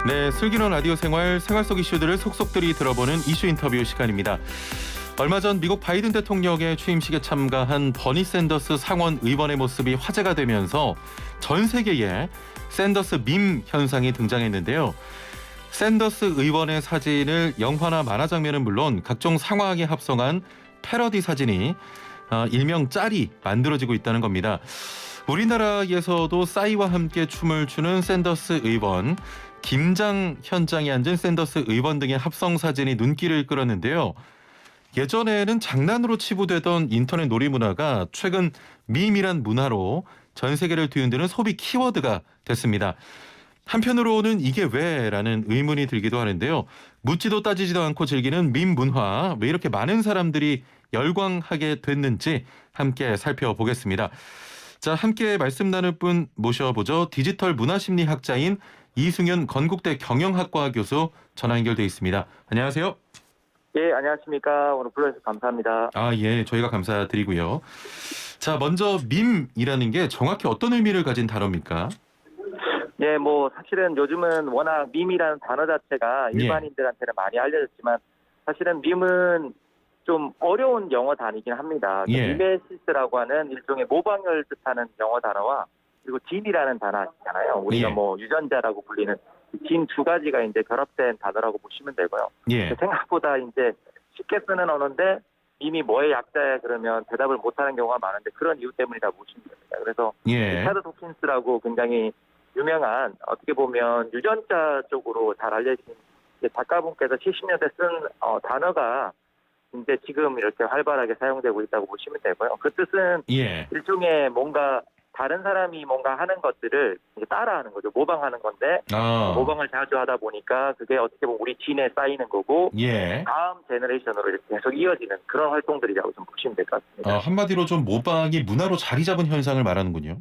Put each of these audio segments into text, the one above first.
네, 슬기로운 라디오 생활 속 이슈들을 속속들이 들어보는 이슈 인터뷰 시간입니다. 얼마 전 미국 바이든 대통령의 취임식에 참가한 버니 샌더스 상원 의원의 모습이 화제가 되면서 전 세계에 샌더스 밈 현상이 등장했는데요. 샌더스 의원의 사진을 영화나 만화 장면은 물론 각종 상황에 합성한 패러디 사진이 일명 짤이 만들어지고 있다는 겁니다. 우리나라에서도 싸이와 함께 춤을 추는 샌더스 의원, 김장 현장에 앉은 샌더스 의원 등의 합성 사진이 눈길을 끌었는데요. 예전에는 장난으로 치부되던 인터넷 놀이 문화가 최근 밈이란 문화로 전 세계를 뒤흔드는 소비 키워드가 됐습니다. 한편으로는 이게 왜라는 의문이 들기도 하는데요. 묻지도 따지지도 않고 즐기는 밈 문화, 왜 이렇게 많은 사람들이 열광하게 됐는지 함께 살펴보겠습니다. 자, 함께 말씀 나눌 분 모셔보죠. 디지털 문화심리학자인 이승윤 건국대 경영학과 교수 전화 연결돼 있습니다. 안녕하세요. 예, 안녕하십니까. 오늘 불러주셔서 감사합니다. 예, 저희가 감사드리고요. 자, 먼저 밈이라는 게 정확히 어떤 의미를 가진 단어입니까? 예, 사실은 요즘은 워낙 밈이라는 단어 자체가 일반인들한테는 많이 알려졌지만 사실은 밈은 좀 어려운 영어 단어이긴 합니다. 미메시스라고 하는 일종의 모방을 뜻하는 영어 단어와 그리고 진이라는 단어 있잖아요. 우리가 유전자라고 불리는 진 두 가지가 이제 결합된 단어라고 보시면 되고요. 생각보다 이제 쉽게 쓰는 언어인데 밈이 뭐의 약자야 그러면 대답을 못하는 경우가 많은데 그런 이유 때문이라고 보시면 됩니다. 그래서 리차드 도킨스라고 굉장히 유명한 어떻게 보면 유전자 쪽으로 잘 알려진 작가분께서 70년대 쓴 단어가 이제 지금 이렇게 활발하게 사용되고 있다고 보시면 되고요. 그 뜻은 일종의 뭔가 다른 사람이 뭔가 하는 것들을 이제 따라하는 거죠. 모방하는 건데 모방을 자주 하다 보니까 그게 어떻게 보면 우리 진에 쌓이는 거고 다음 제너레이션으로 이렇게 계속 이어지는 그런 활동들이라고 좀 보시면 될 것 같습니다. 한마디로 좀 모방이 문화로 자리 잡은 현상을 말하는군요.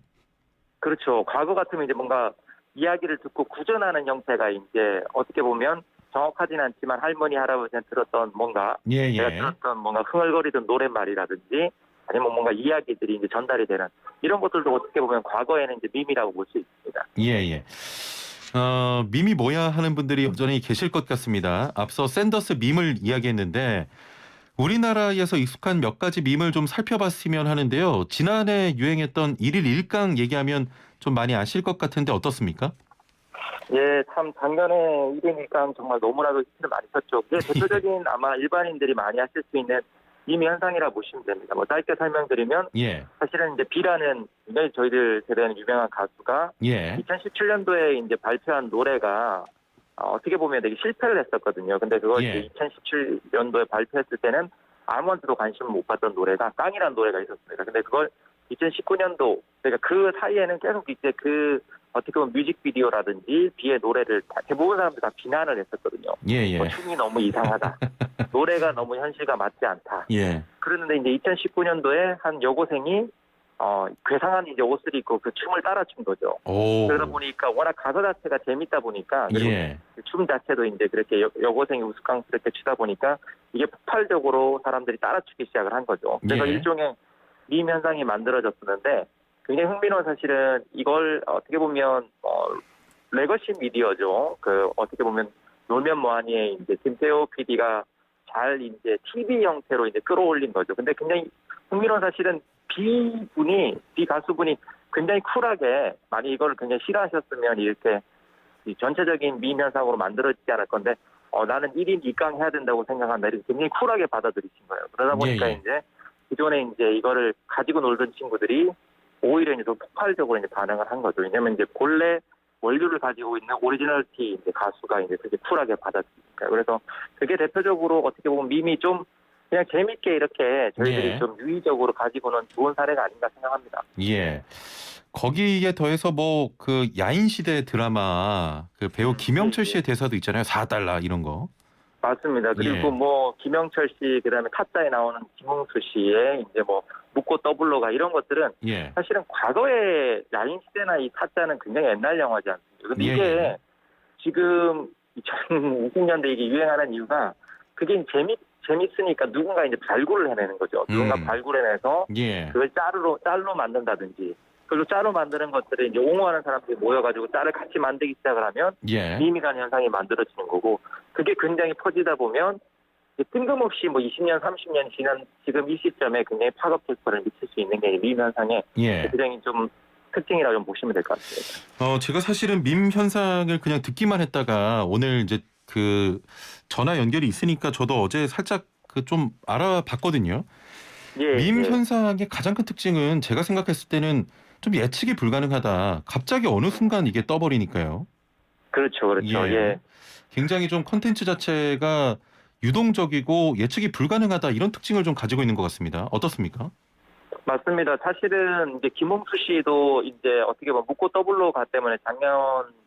그렇죠. 과거 같으면 이제 뭔가 이야기를 듣고 구전하는 형태가 이제 어떻게 보면 정확하진 않지만 할머니 할아버지한테 들었던 뭔가 내가 들었던 뭔가 흥얼거리던 노랫말이라든지 아니면 뭔가 이야기들이 이제 전달이 되는 이런 것들도 어떻게 보면 과거에는 이제 밈이라고 볼 수 있습니다. 밈이 뭐야 하는 분들이 여전히 계실 것 같습니다. 앞서 샌더스 밈을 이야기했는데 우리나라에서 익숙한 몇 가지 밈을 좀 살펴봤으면 하는데요. 지난해 유행했던 1일 1강 얘기하면 좀 많이 아실 것 같은데 어떻습니까? 예, 참 작년에 1일 1강 정말 너무나도 히트를 많이 쳤죠. 그게 대표적인 아마 일반인들이 많이 하실 수 있는 밈 현상이라 보시면 됩니다. 짧게 설명드리면 사실은 이제 B라는 저희들 세대는 유명한 가수가 2017년도에 이제 발표한 노래가 어떻게 보면 되게 실패를 했었거든요. 근데 그걸 이제 2017년도에 발표했을 때는 아무한테도 관심을 못 받던 노래가 깡이라는 노래가 있었습니다. 근데 그걸 2019년도 그러니까 그 사이에는 계속 이제 그 어떻게 보면 뮤직비디오라든지 B의 노래를 대부분 사람들이 다 비난을 했었거든요. 춤이 너무 이상하다. 노래가 너무 현실과 맞지 않다. 그랬는데 이제 2019년도에 한 여고생이 괴상한 이제 옷을 입고 그 춤을 따라 춘 거죠. 그러다 보니까 워낙 가사 자체가 재밌다 보니까 그리고 춤 자체도 이제 그렇게 여고생이 우스꽝스럽게 추다 보니까 이게 폭발적으로 사람들이 따라 추기 시작을 한 거죠. 그래서 일종의 밈 현상이 만들어졌었는데 굉장히 흥미로운 사실은 이걸 어떻게 보면 레거시 미디어죠. 그 어떻게 보면 놀면 뭐하니에 이제 김태호 PD가 잘 이제 TV 형태로 이제 끌어올린 거죠. 근데 굉장히 흥미로운 사실은 B 가수분이 굉장히 쿨하게 만약 이걸 굉장히 싫어하셨으면 이렇게 전체적인 밈 현상으로 만들어지지 않을 건데 나는 1인 2강 해야 된다고 생각한다. 이렇게 굉장히 쿨하게 받아들이신 거예요. 그러다 보니까 이제 기존에 이제 이거를 가지고 놀던 친구들이 오히려 이제 더 폭발적으로 이제 반응을 한 거죠. 왜냐면 이제 본래 원료를 가지고 있는 오리지널티 이제 가수가 이제 되게 쿨하게 받아들이니까. 그래서 그게 대표적으로 어떻게 보면 밈이 좀 그냥 재밌게 이렇게 저희들이 좀 유의적으로 가지고는 좋은 사례가 아닌가 생각합니다. 거기에 더해서 그 야인시대 드라마 그 배우 김영철 씨의 대사도 있잖아요. 4달러 이런 거. 맞습니다. 그리고 김영철 씨 그다음에 타짜에 나오는 김웅수 씨의 이제 묻고 더블로가 이런 것들은 사실은 과거의 야인 시대나 이 타짜는 굉장히 옛날 영화지 않습니까? 근데 이게 지금 2020년대 이게 유행하는 이유가 그게 재밌으니까 누군가 이제 발굴을 해내는 거죠. 누군가 발굴해내서 그걸 짤로 만든다든지 그리고 짤로 만드는 것들을 이제 옹호하는 사람들이 모여가지고 짤을 같이 만들기 시작을 하면 예. 밈이라는 현상이 만들어지는 거고 그게 굉장히 퍼지다 보면 이제 뜬금없이 뭐 20년, 30년 지난 지금 이 시점에 굉장히 파급효과를 미칠 수 있는 게 밈 현상의 예. 굉장히 좀 특징이라고 좀 보시면 될 것 같습니다. 제가 사실은 밈 현상을 그냥 듣기만 했다가 오늘 이제 그 전화 연결이 있으니까 저도 어제 살짝 그 좀 알아봤거든요. 예, 밈 예. 현상의 가장 큰 특징은 제가 생각했을 때는 좀 예측이 불가능하다. 갑자기 어느 순간 이게 떠버리니까요. 그렇죠, 그렇죠. 예. 굉장히 좀 컨텐츠 자체가 유동적이고 예측이 불가능하다 이런 특징을 좀 가지고 있는 것 같습니다. 어떻습니까? 맞습니다. 사실은 이제 김홍수 씨도 이제 어떻게 보면 묻고 더블로 가 때문에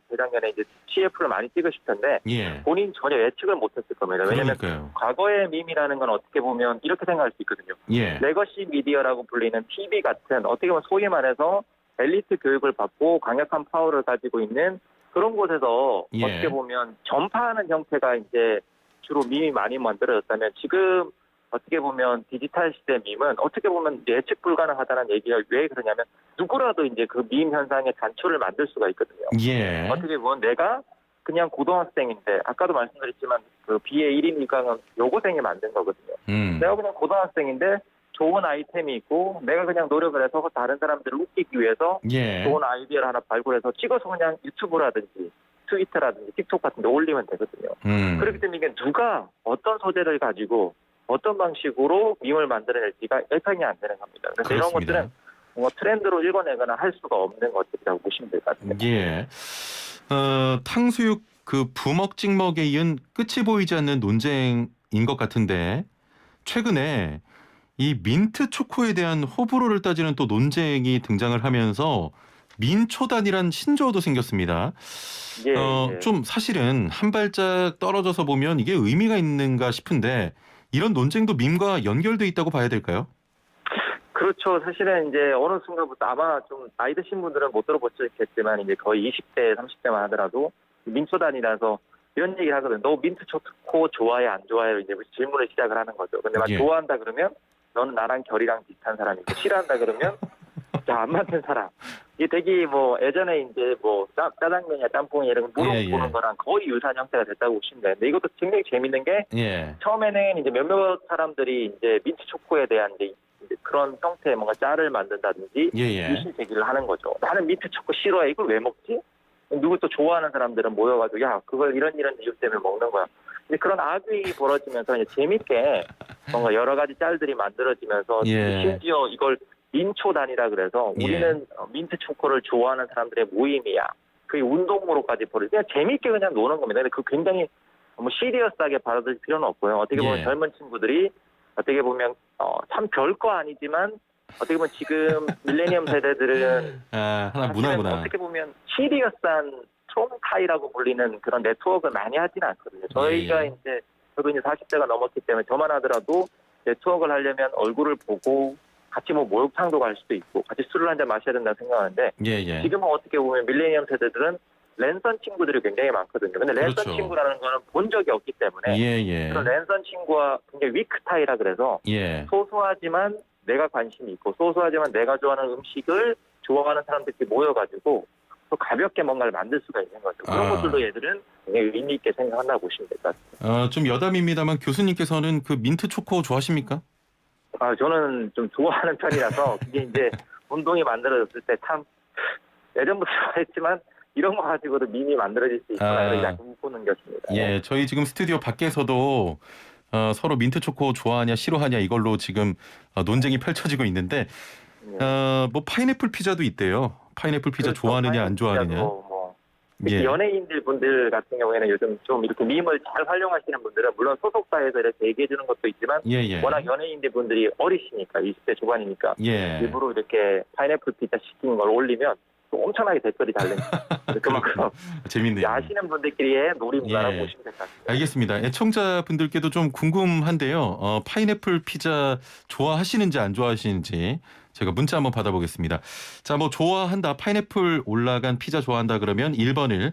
재작년에 이제 CF를 많이 찍으실 텐데 예. 본인 전혀 예측을 못했을 겁니다. 왜냐하면 그러니까요. 과거의 밈이라는 건 어떻게 보면 이렇게 생각할 수 있거든요. 예. 레거시 미디어라고 불리는 TV 같은 어떻게 보면 소위 말해서 엘리트 교육을 받고 강력한 파워를 가지고 있는 그런 곳에서 예. 어떻게 보면 전파하는 형태가 이제 주로 밈이 많이 만들어졌다면 지금 어떻게 보면 디지털 시대 밈은 어떻게 보면 예측 불가능하다는 얘기가 왜 그러냐면 누구라도 이제 그 밈 현상의 단초를 만들 수가 있거든요. 예. 어떻게 보면 내가 그냥 고등학생인데 아까도 말씀드렸지만 그 BA 1인 1강은 여고생이 만든 거거든요. 내가 그냥 고등학생인데 좋은 아이템이 있고 내가 그냥 노력을 해서 다른 사람들을 웃기기 위해서 예. 좋은 아이디어를 하나 발굴해서 찍어서 그냥 유튜브라든지 트위터라든지 틱톡 같은 데 올리면 되거든요. 그렇기 때문에 이게 누가 어떤 소재를 가지고 어떤 방식으로 밈을 만들어낼지가 예상이 안 되는 겁니다. 그래서 이런 그렇습니다. 것들은 뭐 트렌드로 읽어내거나 할 수가 없는 것들이라고 보시면 될 것 같습니다. 예. 탕수육 그 부먹 찍먹에 이은 끝이 보이지 않는 논쟁인 것 같은데 최근에 이 민트 초코에 대한 호불호를 따지는 또 논쟁이 등장을 하면서 민초단이란 신조어도 생겼습니다. 예. 좀 사실은 한 발짝 떨어져서 보면 이게 의미가 있는가 싶은데 이런 논쟁도 밈과 연결돼 있다고 봐야 될까요? 그렇죠. 사실은 이제 어느 순간부터 아마 좀 나이 드신 분들은 못 들어보셨겠지만 이제 거의 20대, 30대만 하더라도 민초단이라서 이런 얘기를 하거든요. 너 민트 초코 좋아해, 안 좋아해? 이제 질문을 시작을 하는 거죠. 근데 막 예. 좋아한다 그러면 너는 나랑 결이랑 비슷한 사람이고 싫어한다 그러면 안 맞는 사람. 이게 되게 뭐 예전에 이제 뭐 짜장면이나 짬뽕이 이런 거 물어보는 예. 거랑 거의 유사한 형태가 됐다고 보시면 되는데 근데 이것도 굉장히 재밌는 게 예. 처음에는 이제 몇몇 사람들이 이제 민트 초코에 대한 이제 그런 형태의 뭔가 짤을 만든다든지 예. 유신 제기를 하는 거죠. 나는 민트 초코 싫어해. 이걸 왜 먹지? 누구 또 좋아하는 사람들은 모여가지고 야 그걸 이런 이유 때문에 먹는 거야. 이제 그런 악이 벌어지면서 이제 재밌게 뭔가 여러 가지 짤들이 만들어지면서 예. 심지어 이걸 민초단이라 그래서 우리는 민트 초코를 좋아하는 사람들의 모임이야. 그게 운동으로까지 벌어지. 그냥 재밌게 그냥 노는 겁니다. 근데 그 굉장히 뭐 시리어스하게 받아들일 필요는 없고요. 어떻게 보면 예. 젊은 친구들이 어떻게 보면 참 별거 아니지만 어떻게 보면 지금 밀레니엄 세대들은 하나 문화구나. 어떻게 보면 시리어스한 트롬카이라고 불리는 그런 네트워크를 많이 하지는 않거든요. 저희가 이제 저도 이제 40대가 넘었기 때문에 저만 하더라도 네트워크를 하려면 얼굴을 보고 같이 뭐 목욕탕도 갈 수도 있고 같이 술을 한잔 마셔야 된다고 생각하는데 예. 지금은 어떻게 보면 밀레니엄 세대들은 랜선 친구들이 굉장히 많거든요. 근데 랜선 그렇죠. 친구라는 거는 본 적이 없기 때문에 예. 그런 랜선 친구와 굉장히 위크타이라 그래서 예. 소소하지만 내가 관심이 있고 소소하지만 내가 좋아하는 음식을 좋아하는 사람들이 모여가지고 또 가볍게 뭔가를 만들 수가 있는 거죠. 그런 것들도 얘들은 굉장히 의미 있게 생각한다고 보시면 될 것 같습니다. 좀 여담입니다만 교수님께서는 그 민트 초코 좋아하십니까? 저는 좀 좋아하는 편이라서 그게 이제 운동이 만들어졌을 때 참 예전부터 좋아했지만 이런 거 가지고도 밈이 만들어질 수 있구나 이렇게 약간 웃고 넘겼습니다. 예, 저희 지금 스튜디오 밖에서도 서로 민트 초코 좋아하냐 싫어하냐 이걸로 지금 논쟁이 펼쳐지고 있는데 뭐 파인애플 피자도 있대요. 파인애플 피자 그렇죠. 좋아하느냐 안 좋아하느냐. 특히 연예인들 분들 같은 경우에는 요즘 좀 이렇게 밈을 잘 활용하시는 분들은 물론 소속사에서 이렇게 얘기해 주는 것도 있지만 워낙 연예인들 분들이 어리시니까 20대 초반이니까 일부러 이렇게 파인애플 피자 시키는 걸 올리면 또 엄청나게 댓글이 달립니다. 그만큼 재밌네요. 아시는 분들끼리의 놀이문화라고 보시면 될 것 같습니다. 알겠습니다. 애청자분들께도 좀 궁금한데요. 파인애플 피자 좋아하시는지 안 좋아하시는지 제가 문자 한번 받아보겠습니다. 자, 뭐 좋아한다, 파인애플 올라간 피자 좋아한다 그러면 1번을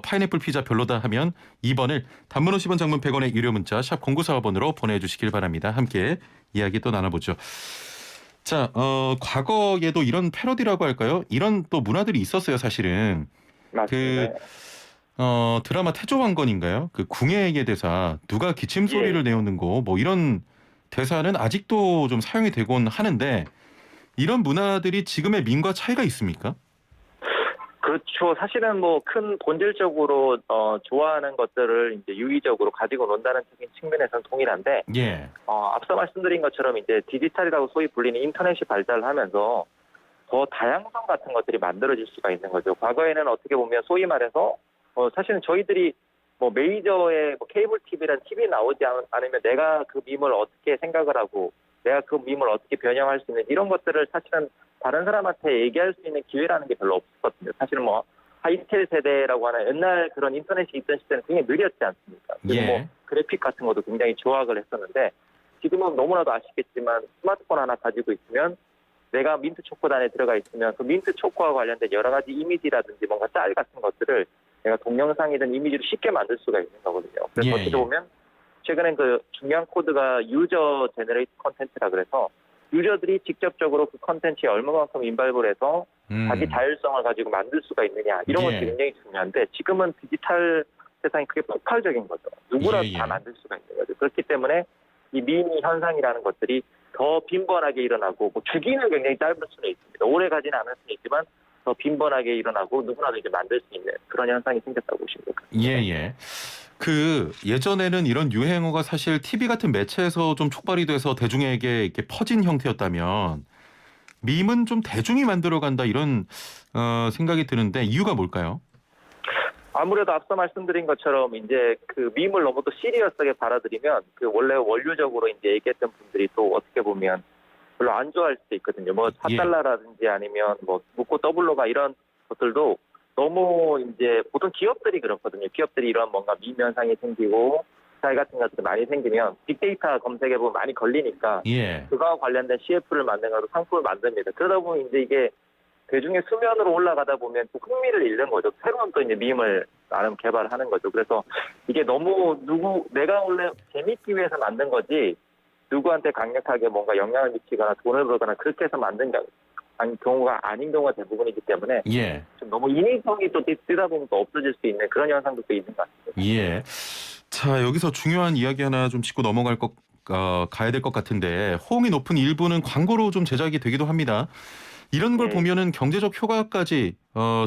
파인애플 피자 별로다 하면 2번을 단문 50원 장문 100원의 유료 문자 샵 0945번으로 보내주시길 바랍니다. 함께 이야기 또 나눠보죠. 자, 과거에도 이런 패러디라고 할까요? 이런 또 문화들이 있었어요, 사실은. 맞습니다. 그 드라마 태조왕건인가요? 그 궁예의 대사 누가 기침 소리를 예. 내었는고 뭐 이런 대사는 아직도 좀 사용이 되곤 하는데 이런 문화들이 지금의 밈과 차이가 있습니까? 그렇죠. 사실은 뭐 큰 본질적으로 좋아하는 것들을 이제 유의적으로 가지고 논다는 측면에서는 동일한데 예. 앞서 말씀드린 것처럼 이제 디지털이라고 소위 불리는 인터넷이 발달을 하면서 더 다양성 같은 것들이 만들어질 수가 있는 거죠. 과거에는 어떻게 보면 소위 말해서 사실은 저희들이 뭐 메이저의 뭐 케이블 TV란 TV 나오지 않으면 내가 그 밈을 어떻게 생각을 하고 내가 그 밈을 어떻게 변형할 수 있는 이런 것들을 사실은 다른 사람한테 얘기할 수 있는 기회라는 게 별로 없었거든요. 사실은 뭐 하이텔 세대라고 하는 옛날 그런 인터넷이 있던 시대는 굉장히 느렸지 않습니까? 그리고 뭐 예. 그래픽 같은 것도 굉장히 조악을 했었는데 지금은 너무나도 아시겠지만 스마트폰 하나 가지고 있으면 내가 민트 초코단에 들어가 있으면 그 민트 초코와 관련된 여러 가지 이미지라든지 뭔가 짤 같은 것들을 내가 동영상이든 이미지로 쉽게 만들 수가 있는 거거든요. 그래서 예, 어떻게 예. 보면 최근엔 그 중요한 코드가 유저 제너레이트 컨텐츠라 그래서 유저들이 직접적으로 그 컨텐츠에 얼마만큼 인발브를 해서 자기 자율성을 가지고 만들 수가 있느냐 이런 예. 것들이 굉장히 중요한데 지금은 디지털 세상이 그게 폭발적인 거죠. 누구라도 예, 예. 다 만들 수가 있는 거죠. 그렇기 때문에 이 미니 현상이라는 것들이 더 빈번하게 일어나고 뭐 주기는 굉장히 짧을 수는 있습니다. 오래 가지는 않을 수는 있지만 더 빈번하게 일어나고 누구나도 이제 만들 수 있는 그런 현상이 생겼다고 보시면 될 것 같습니다. 예, 예. 그 예전에는 이런 유행어가 사실 TV 같은 매체에서 좀 촉발이 돼서 대중에게 이렇게 퍼진 형태였다면 밈은 좀 대중이 만들어간다 이런 생각이 드는데 이유가 뭘까요? 아무래도 앞서 말씀드린 것처럼 이제 그 밈을 너무 또 시리어스하게 받아들이면 그 원래 원류적으로 이제 얘기했던 분들이 또 어떻게 보면 별로 안 좋아할 수도 있거든요. 뭐 예. 4달러라든지 아니면 뭐 묻고 더블로가 이런 것들도 너무 이제 보통 기업들이 그렇거든요. 기업들이 이런 뭔가 밈 현상이 생기고 사이 같은 것들이 많이 생기면 빅데이터 검색해 보면 많이 걸리니까 예. 그거와 관련된 CF를 만들거나 상품을 만듭니다. 그러다 보면 이제 이게 대중의 수면으로 올라가다 보면 또 흥미를 잃는 거죠. 새로운 또 이제 밈을 나름 개발하는 거죠. 그래서 이게 너무 내가 원래 재밌기 위해서 만든 거지 누구한테 강력하게 뭔가 영향을 미치거나 돈을 벌거나 그렇게 해서 만든 경우가 아닌 경우가 대부분이기 때문에 예. 좀 너무 인위성이 또 뛰다 보면 또 없어질 수 있는 그런 현상도 또 있는 것 같습니다. 예. 자, 여기서 중요한 이야기 하나 좀 짚고 가야 될 것 같은데 호응이 높은 일부는 광고로 좀 제작이 되기도 합니다. 이런 걸 예. 보면은 경제적 효과까지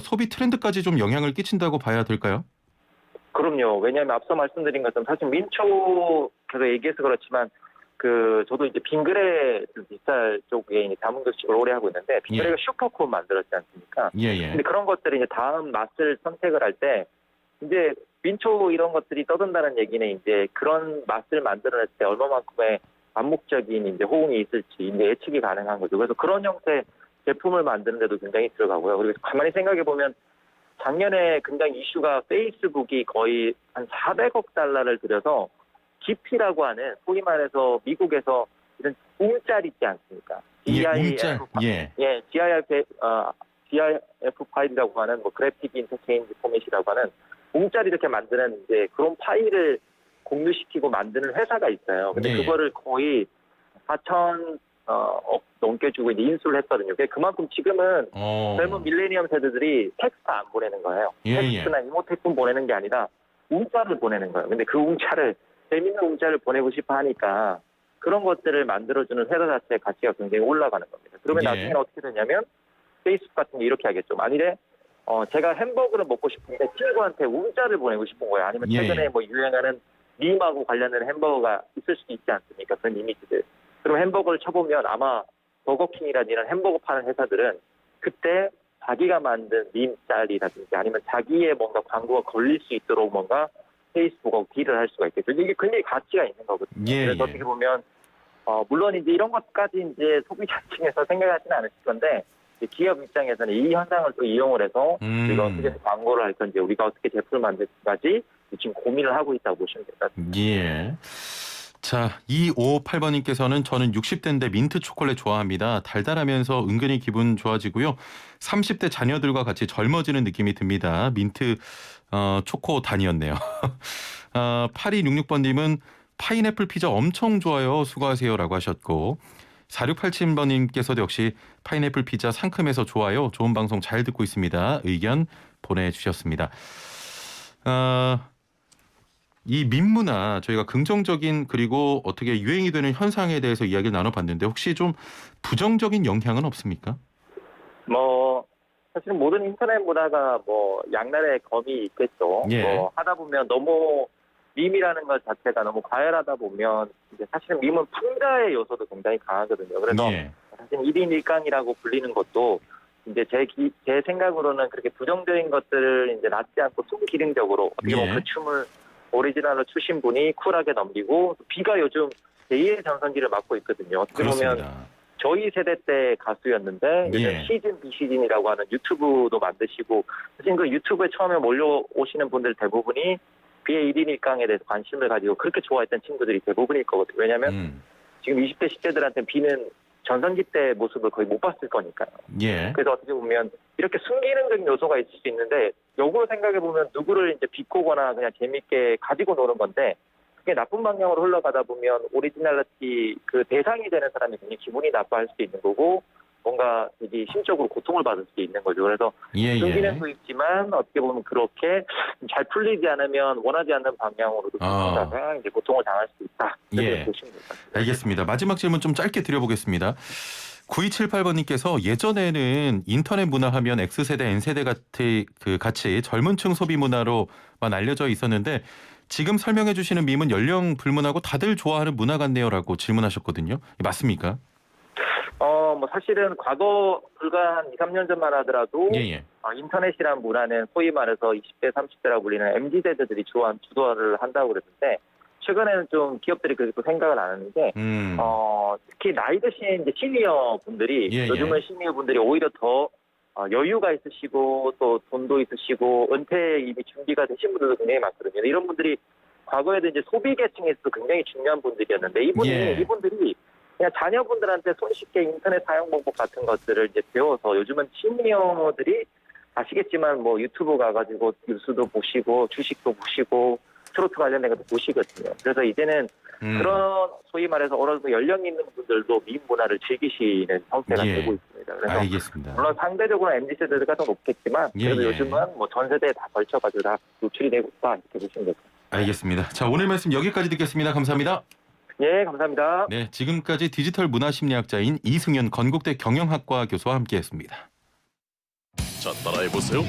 소비 트렌드까지 좀 영향을 끼친다고 봐야 될까요? 그럼요. 왜냐하면 앞서 말씀드린 것처럼 사실 민초 계속 얘기해서 그렇지만 저도 이제 빙그레 디지털 쪽에 이제 자문교육을 오래 하고 있는데 빙그레가 슈퍼콘 만들었지 않습니까? 예. 근데 그런 것들이 이제 다음 맛을 선택을 할 때 이제 민초 이런 것들이 떠든다는 얘기는 이제 그런 맛을 만들어낼 때 얼마만큼의 암묵적인 이제 호응이 있을지 이제 예측이 가능한 거죠. 그래서 그런 형태의 제품을 만드는데도 굉장히 들어가고요. 그리고 가만히 생각해 보면 작년에 굉장히 이슈가 페이스북이 거의 한 400억 달러를 들여서 GP라고 하는 소위 말해서 미국에서 이런 움짤 있지 않습니까? GIF5이라고 하는 뭐 그래픽 인터체인지 포맷이라고 하는 움짤 이렇게 만드는 이제 그런 파일을 공유시키고 만드는 회사가 있어요. 근데 그거를 거의 4천억 넘게 주고 이제 인수를 했거든요. 그만큼 지금은 젊은 밀레니엄 세대들이 텍스트 안 보내는 거예요. 텍스트나 이모티콘 보내는 게 아니라 움짤을 보내는 거예요. 근데 그 움짤을 재밌는 문자를 보내고 싶어 하니까 그런 것들을 만들어주는 회사 자체의 가치가 굉장히 올라가는 겁니다. 그러면 나중에는 어떻게 되냐면 페이스북 같은 게 이렇게 하겠죠. 만일에 제가 햄버거를 먹고 싶은데 친구한테 문자를 보내고 싶은 거예요. 아니면 최근에 뭐 유행하는 밈하고 관련된 햄버거가 있을 수도 있지 않습니까? 그런 이미지들. 그럼 햄버거를 쳐보면 아마 버거킹이라는 이런 햄버거 파는 회사들은 그때 자기가 만든 밈 짤이라든지 아니면 자기의 뭔가 광고가 걸릴 수 있도록 뭔가 페이스북하고 딜을 할 수가 있겠죠. 이게 굉장히 가치가 있는 거거든요. 그래서 어떻게 보면 물론 이제 이런 것까지 이제 소비자층에서 생각하지는 않으실 건데 기업 입장에서는 이 현상을 또 이용을 해서 우리가 어떻게 광고를 할 건지 우리가 어떻게 제품을 만들지까지 지금 고민을 하고 있다고 보시면 될 것 같습니다. 예. 자, 2558번님께서는 저는 60대인데 민트 초콜릿 좋아합니다. 달달하면서 은근히 기분 좋아지고요. 30대 자녀들과 같이 젊어지는 느낌이 듭니다. 민트 초코 단이었네요. 8266번님은 파인애플 피자 엄청 좋아요. 수고하세요라고 하셨고 4687번님께서도 역시 파인애플 피자 상큼해서 좋아요. 좋은 방송 잘 듣고 있습니다. 의견 보내주셨습니다. 이 밈문화 저희가 긍정적인 그리고 어떻게 유행이 되는 현상에 대해서 이야기를 나눠봤는데 혹시 좀 부정적인 영향은 없습니까? 사실 모든 인터넷 문화가 양날의 검이 있겠죠. 예. 하다 보면 너무 밈이라는 것 자체가 너무 과열하다 보면 이제 사실은 밈은 풍자의 요소도 굉장히 강하거든요. 그래서 예. 사실 1인 1강이라고 불리는 것도 이제 제 생각으로는 그렇게 부정적인 것들을 이제 놨지 않고 순기능적으로 어떻게 보면 예. 그 춤을 오리지널로 추신 분이 쿨하게 넘기고 비가 요즘 제2의 전성기를 맞고 있거든요. 어떻게 보면 그렇습니다. 저희 세대 때 가수였는데 요즘 예. 시즌 비시즌이라고 하는 유튜브도 만드시고 사실 그 유튜브에 처음에 몰려오시는 분들 대부분이 비의 1인 1강에 대해서 관심을 가지고 그렇게 좋아했던 친구들이 대부분일 거거든요. 왜냐하면 지금 20대 10대들한테는 비는 전성기 때 모습을 거의 못 봤을 거니까요. 예. 그래서 어떻게 보면 이렇게 순기능적인 요소가 있을 수 있는데 역으로 생각해 보면 누구를 이제 비꼬거나 그냥 재밌게 가지고 노는 건데 그게 나쁜 방향으로 흘러가다 보면 오리지널리티 그 대상이 되는 사람이 굉장히 기분이 나빠할 수도 있는 거고 뭔가 되게 심적으로 고통을 받을 수도 있는 거죠. 그래서 순기능도 있지만 어떻게 보면 그렇게 잘 풀리지 않으면 원하지 않는 방향으로도 풀다가 이제 고통을 당할 수 있다. 예. 보시면 될 것 같습니다. 알겠습니다. 마지막 질문 좀 짧게 드려보겠습니다. 9278번님께서 예전에는 인터넷 문화 하면 X세대, N세대 같이 젊은 층 소비 문화로만 알려져 있었는데 지금 설명해 주시는 밈은 연령 불문하고 다들 좋아하는 문화 같네요라고 질문하셨거든요. 맞습니까? 사실은 과거 불과 한 2, 3년 전만 하더라도 인터넷이란 문화는 소위 말해서 20대, 30대라고 불리는 MZ세대들이 주도를 한다고 그랬는데 최근에는 좀 기업들이 그렇게 생각을 안 하는 게 특히 나이 드신 이제 시니어 분들이 요즘은 시니어 분들이 오히려 더 여유가 있으시고 또 돈도 있으시고 은퇴 이미 준비가 되신 분들도 굉장히 많거든요. 이런 분들이 과거에도 이제 소비 계층에서도 굉장히 중요한 분들이었는데 이분들이 그냥 자녀분들한테 손쉽게 인터넷 사용 방법 같은 것들을 이제 배워서 요즘은 시니어들이 아시겠지만 유튜브 가가지고 뉴스도 보시고 주식도 보시고 트로트 관련된 것도 보시거든요. 그래서 이제는 그런 소위 말해서 어느 정도 연령 있는 분들도 밈 문화를 즐기시는 형태가 되고 있습니다. 그래서 알겠습니다. 물론 상대적으로 MZ세대가 더 높겠지만 그래도 요즘은 전 세대에 다 걸쳐가지고 다 노출이 되고 있다 이렇게 보시면 됩니다. 알겠습니다. 자, 오늘 말씀 여기까지 듣겠습니다. 감사합니다. 예, 감사합니다. 네, 지금까지 디지털 문화심리학자인 이승윤 건국대 경영학과 교수와 함께했습니다. 자, 따라해보세요.